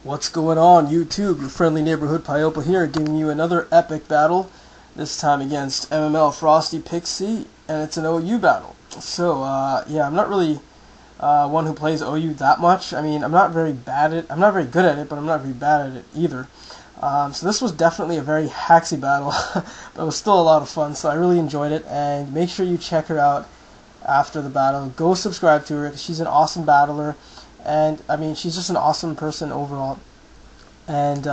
What's going on, YouTube? Your friendly neighborhood Paiopa here, giving you another epic battle, this time against MMLFrostyPixie, and it's an OU battle. So, yeah, I'm not really one who plays OU that much. I mean, I'm not very good at it, but I'm not very bad at it either. So this was definitely a very haxy battle, but it was still a lot of fun, so I really enjoyed it, and make sure you check her out after the battle. Go subscribe to her, because she's an awesome battler. And I mean, she's just an awesome person overall. And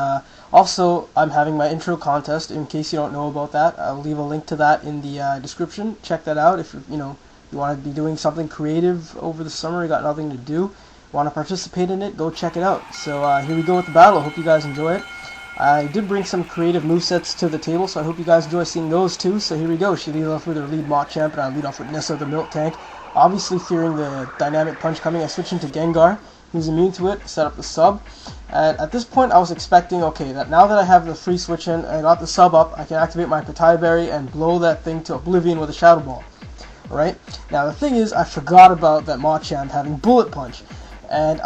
also, I'm having my intro contest. In case you don't know about that, I'll leave a link to that in the description. Check that out if you want to be doing something creative over the summer. You got nothing to do, want to participate in it? Go check it out. So here we go with the battle. Hope you guys enjoy it. I did bring some creative movesets to the table, so I hope you guys enjoy seeing those too. So here we go. She leads off with her lead Machamp, and I lead off with Nessa the Milk Tank. Obviously fearing the dynamic punch coming, I switch into Gengar. He's immune to it, set up the sub. And at this point I was expecting, okay, that now that I have the free switch in and I got the sub up, I can activate my Petai Berry and blow that thing to oblivion with a Shadow Ball. Alright? Now the thing is, I forgot about that Machamp having Bullet Punch. And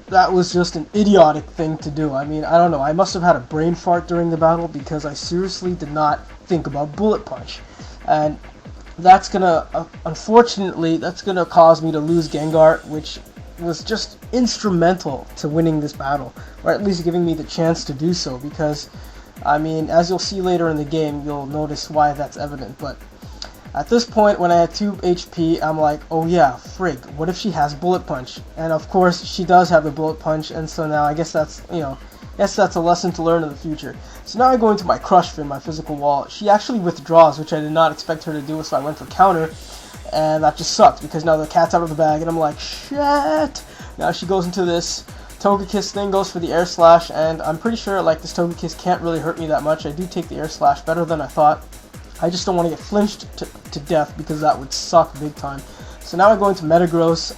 that was just an idiotic thing to do. I mean, I don't know, I must have had a brain fart during the battle because I seriously did not think about Bullet Punch. And that's gonna, unfortunately, that's gonna cause me to lose Gengar, which was just instrumental to winning this battle, or at least giving me the chance to do so, because, I mean, as you'll see later in the game, you'll notice why that's evident. But at this point, when I had 2 HP, I'm like, oh yeah, frig, what if she has Bullet Punch? And of course, she does have the Bullet Punch, and so now I guess that's, that's a lesson to learn in the future. So now I go into my Crush Fin, my physical wall. She actually withdraws, which I did not expect her to do, so I went for counter, and that just sucked, because now the cat's out of the bag, and I'm like, shit! Now she goes into this Togekiss thing, goes for the Air Slash, and I'm pretty sure, like, this Togekiss can't really hurt me that much. I do take the Air Slash better than I thought. I just don't want to get flinched to death, because that would suck big time. So now I go into Metagross,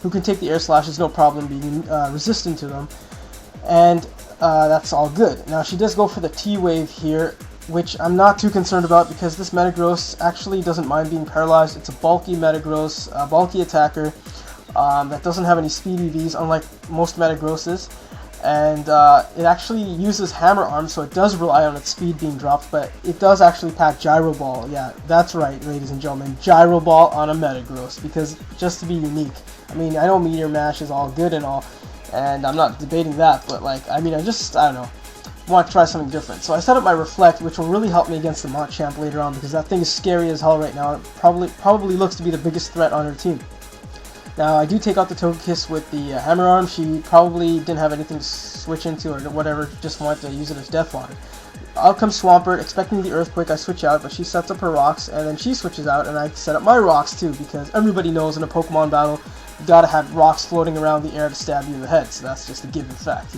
who can take the Air Slashes, no problem, being resistant to them. And that's all good. Now she does go for the T-Wave here, which I'm not too concerned about because this Metagross actually doesn't mind being paralyzed. It's a bulky Metagross, a bulky attacker that doesn't have any speed EVs, unlike most Metagrosses. And it actually uses Hammer Arm, so it does rely on its speed being dropped, but it does actually pack Gyro Ball. Yeah, that's right, ladies and gentlemen, Gyro Ball on a Metagross, because just to be unique. I mean, I know Meteor Mash is all good and all, and I'm not debating that, but like, I mean, I don't know, want to try something different. So I set up my Reflect, which will really help me against the Machamp later on, because that thing is scary as hell right now. It probably looks to be the biggest threat on her team. Now I do take out the Togekiss with the Hammer Arm. She probably didn't have anything to switch into or whatever, just wanted to use it as Death Water. Out comes Swampert, expecting the Earthquake. I switch out, but she sets up her rocks, and then she switches out, and I set up my rocks too, because everybody knows in a Pokemon battle, you gotta have rocks floating around the air to stab you in the head, so that's just a given fact,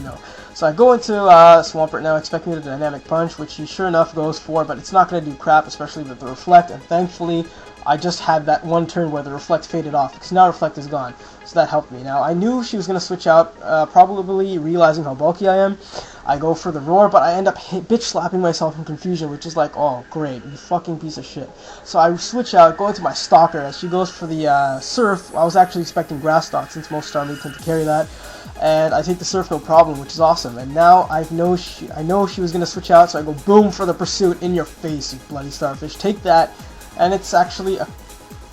So I go into Swampert now, expecting the Dynamic Punch, which he sure enough goes for, but it's not gonna do crap, especially with the Reflect, and thankfully, I just had that one turn where the Reflect faded off, because now Reflect is gone, so that helped me. Now, I knew she was going to switch out, probably realizing how bulky I am. I go for the Roar, but I end up bitch slapping myself in confusion, which is like, oh, great, you fucking piece of shit. So I switch out, go into my Stalker, as she goes for the Surf. I was actually expecting Grass Stalk, since most Starmie tend to carry that. And I take the Surf no problem, which is awesome. And now I know she was going to switch out, so I go boom for the Pursuit in your face, you bloody Starfish. Take that. And it's actually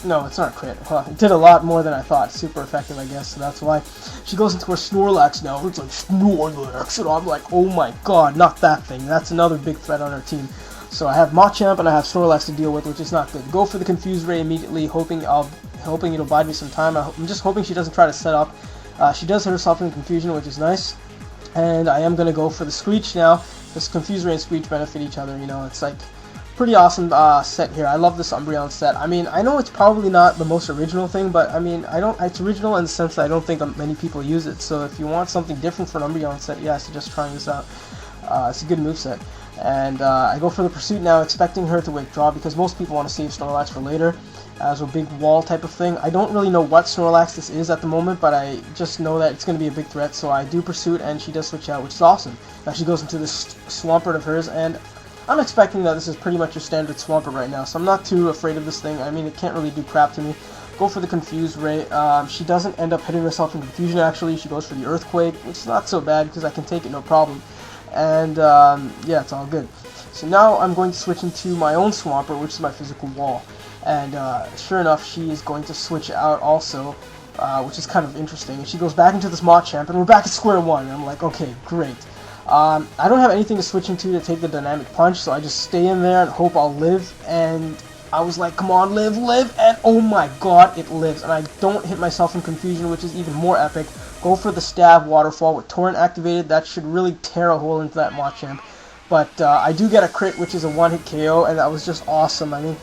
no, it's not a crit. Well, it did a lot more than I thought. Super effective, I guess, so that's why. She goes into her Snorlax now. It's like, Snorlax, and I'm like, oh my god, not that thing. That's another big threat on our team. So I have Machamp and I have Snorlax to deal with, which is not good. Go for the Confuse Ray immediately, hoping it'll buy me some time. I'm just hoping she doesn't try to set up. She does hit herself in confusion, which is nice. And I am going to go for the Screech now. This Confuse Ray and Screech benefit each other, it's like pretty awesome set here. I love this Umbreon set. I mean, I know it's probably not the most original thing, but I mean, it's original in the sense that I don't think many people use it. So if you want something different for an Umbreon set, yeah, I suggest trying this out. It's a good moveset. And I go for the Pursuit now, expecting her to withdraw, because most people want to save Snorlax for later as a big wall type of thing. I don't really know what Snorlax this is at the moment, but I just know that it's going to be a big threat, so I do Pursuit, and she does switch out, which is awesome. Now she goes into this Swampert of hers, and I'm expecting that this is pretty much your standard Swampert right now, so I'm not too afraid of this thing. I mean, it can't really do crap to me. go for the Confuse Ray. She doesn't end up hitting herself in confusion, actually. She goes for the Earthquake, which is not so bad because I can take it no problem. And yeah, it's all good. So now I'm going to switch into my own Swampert, which is my physical wall. And sure enough, she is going to switch out also, which is kind of interesting. And she goes back into this Machamp, and we're back at square one. And I'm like, okay, great. I don't have anything to switch into to take the Dynamic Punch, so I just stay in there and hope I'll live. And I was like, come on, live, and oh my god, it lives. And I don't hit myself in confusion, which is even more epic. Go for the Stab Waterfall with Torrent activated. That should really tear a hole into that Machamp. But I do get a crit, which is a one-hit KO, and that was just awesome. I mean,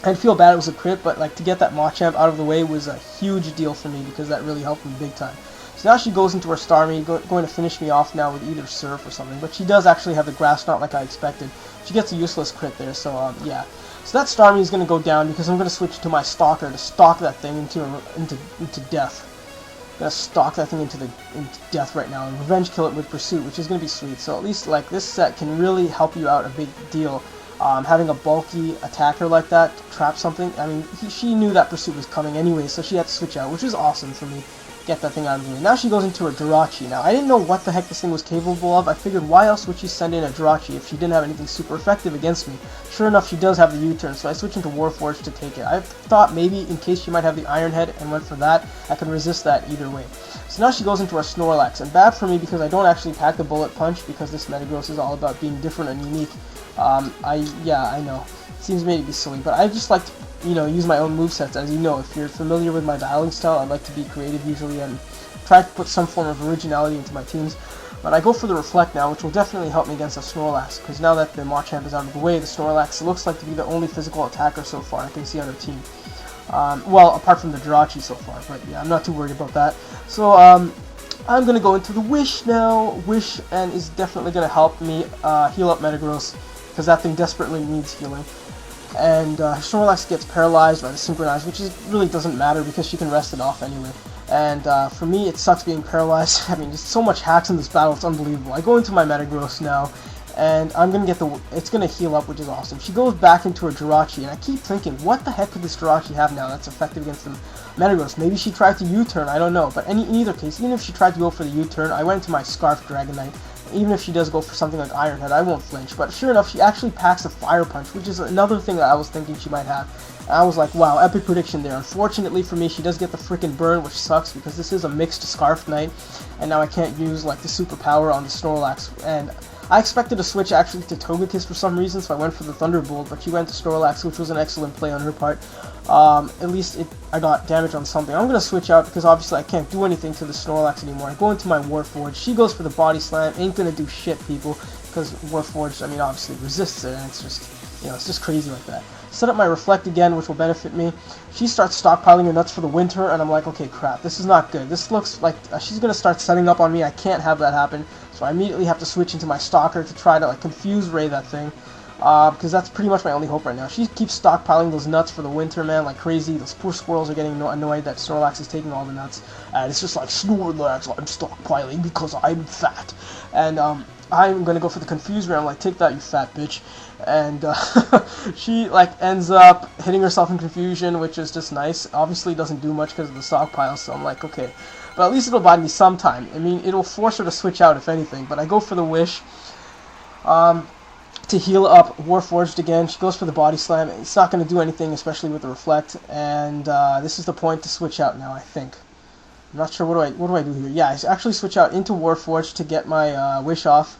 I'd feel bad it was a crit, but like to get that Machamp out of the way was a huge deal for me because that really helped me big time. So now she goes into her Starmie, going to finish me off now with either Surf or something. But she does actually have the Grass Knot like I expected. She gets a useless crit there, so yeah. So that Starmie is going to go down because I'm going to switch to my Stalker to stalk that thing into death. I'm going to stalk that thing into death right now and revenge kill it with Pursuit, which is going to be sweet. So at least like this set can really help you out a big deal. Having a bulky attacker like that to trap something. I mean, she knew that Pursuit was coming anyway, so she had to switch out, which is awesome for me. Get that thing out of the way. Now she goes into her Jirachi. Now, I didn't know what the heck this thing was capable of. I figured, why else would she send in a Jirachi if she didn't have anything super effective against me? Sure enough, she does have the U-turn, so I switch into Warforged to take it. I thought maybe in case she might have the Iron Head and went for that, I could resist that either way. So now she goes into her Snorlax, and bad for me because I don't actually pack the Bullet Punch because this Metagross is all about being different and unique. Yeah, I know. It seems maybe silly, but I just like to, you know, use my own movesets. As you know, if you're familiar with my battling style, I like to be creative usually and try to put some form of originality into my teams. But I go for the Reflect now, which will definitely help me against the Snorlax, because now that the Machamp is out of the way, the Snorlax looks like to be the only physical attacker so far I can see on her team. Well, apart from the Jirachi so far, but yeah, I'm not too worried about that. So, I'm going to go into the Wish now. Wish and is definitely going to help me heal up Metagross, because that thing desperately needs healing. And Snorlax gets paralyzed by the Synchronize, which really doesn't matter because she can rest it off anyway. And for me, it sucks being paralyzed. I mean, there's so much hacks in this battle, it's unbelievable. I go into my Metagross now, and I'm going to get it's going to heal up, which is awesome. She goes back into her Jirachi, and I keep thinking, what the heck could this Jirachi have now that's effective against the Metagross? Maybe she tried to U-turn, I don't know. But in either case, even if she tried to go for the U-turn, I went into my Scarf Dragonite. Even if she does go for something like Iron Head, I won't flinch. But sure enough, she actually packs a Fire Punch, which is another thing that I was thinking she might have. And I was like, wow, epic prediction there. Unfortunately for me, she does get the freaking burn, which sucks because this is a mixed Scarf Knight, and now I can't use like the superpower on the Snorlax. And I expected to switch actually to Togekiss for some reason, so I went for the Thunderbolt, but she went to Snorlax, which was an excellent play on her part. At least I got damage on something. I'm going to switch out because obviously I can't do anything to the Snorlax anymore. I go into my Warforged. She goes for the Body Slam. Ain't going to do shit, people, because Warforged, I mean, obviously resists it, and it's just, you know, it's just crazy like that. Set up my Reflect again, which will benefit me. She starts stockpiling her nuts for the winter, and I'm like, okay, crap, this is not good. This looks like she's going to start setting up on me. I can't have that happen. So I immediately have to switch into my Stalker to try to like confuse Ray that thing. Because that's pretty much my only hope right now. She keeps stockpiling those nuts for the winter, man, like crazy. Those poor squirrels are getting annoyed that Snorlax is taking all the nuts. And it's just like, Snorlax, I'm stockpiling because I'm fat. And I'm going to go for the Confuse Ray. I'm like, take that, you fat bitch. And she like ends up hitting herself in confusion, which is just nice. Obviously doesn't do much because of the stockpile, so I'm like, okay. But at least it'll buy me some time. I mean, it'll force her to switch out if anything. But I go for the Wish. To heal up Warforged again. She goes for the Body Slam. It's not going to do anything, especially with the Reflect. And this is the point to switch out now, I think. I'm not sure. What do I do here? Yeah, I actually switch out into Warforged to get my Wish off.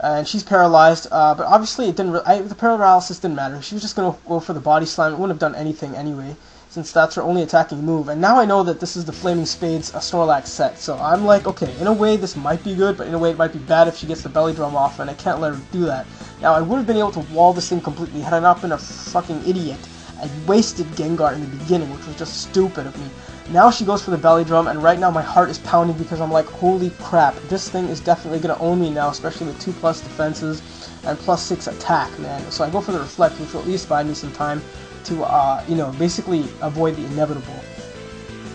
And she's paralyzed. But obviously, it didn't. The paralysis didn't matter. She was just going to go for the Body Slam. It wouldn't have done anything anyway, since that's her only attacking move. And now I know that this is the Flaming Spades Snorlax set. So I'm like, okay, in a way this might be good, but in a way it might be bad if she gets the Belly Drum off, and I can't let her do that. Now, I would have been able to wall this thing completely had I not been a fucking idiot. I wasted Gengar in the beginning, which was just stupid of me. Now she goes for the Belly Drum, and right now my heart is pounding because I'm like, holy crap, this thing is definitely going to own me now, especially with 2+ defenses and +6 attack, man. So I go for the Reflect, which will at least buy me some time to, you know, basically avoid the inevitable.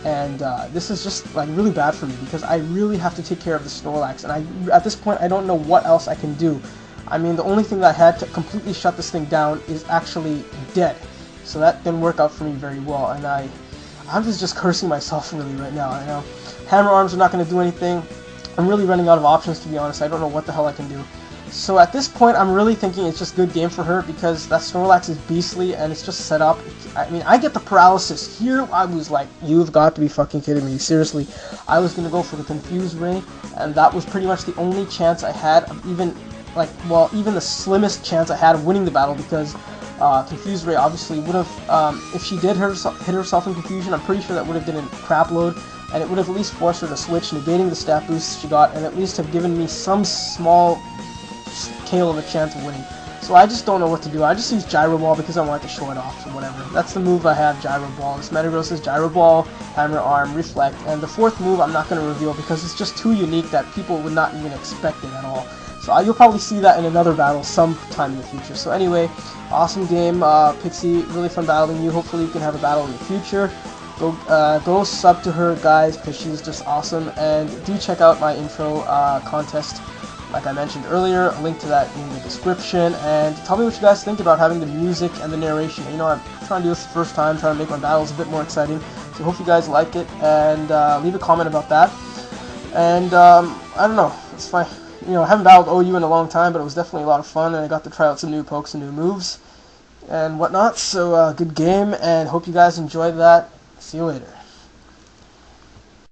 And this is just like really bad for me because I really have to take care of the Snorlax, and at this point I don't know what else I can do. I mean, the only thing that I had to completely shut this thing down is actually dead. So that didn't work out for me very well, and I I was just cursing myself really right now. I know hammer arms are not going to do anything. I'm really running out of options, to be honest. I don't know what the hell I can do. So at this point, I'm really thinking it's just good game for her because that Snorlax is beastly and it's just set up. I mean, I get the paralysis. Here, I was like, you've got to be fucking kidding me. Seriously, I was going to go for the Confuse Ray, and that was pretty much the only chance I had of even the slimmest chance I had of winning the battle because Confuse Ray obviously would have, if she did hit herself in confusion, I'm pretty sure that would have been a crap load, and it would have at least forced her to switch, negating the stat boost she got, and at least have given me some small scale of a chance of winning. So I just don't know what to do. I just use Gyro Ball because I want to show it off or whatever. That's the move I have, Gyro Ball. This Metagross is Gyro Ball, Hammer Arm, Reflect, and the fourth move I'm not going to reveal because it's just too unique that people would not even expect it at all. So you'll probably see that in another battle sometime in the future. So anyway, awesome game, Pixie. Really fun battling you. Hopefully you can have a battle in the future. Go sub to her, guys, because she's just awesome. And do check out my intro contest, like I mentioned earlier. A link to that in the description. And tell me what you guys think about having the music and the narration. You know, I'm trying to do this the first time, trying to make my battles a bit more exciting. So hope you guys like it, and leave a comment about that. And I don't know, it's fine. You know, I haven't battled OU in a long time, but it was definitely a lot of fun, and I got to try out some new pokes and new moves and whatnot. So good game, and hope you guys enjoyed that. See you later.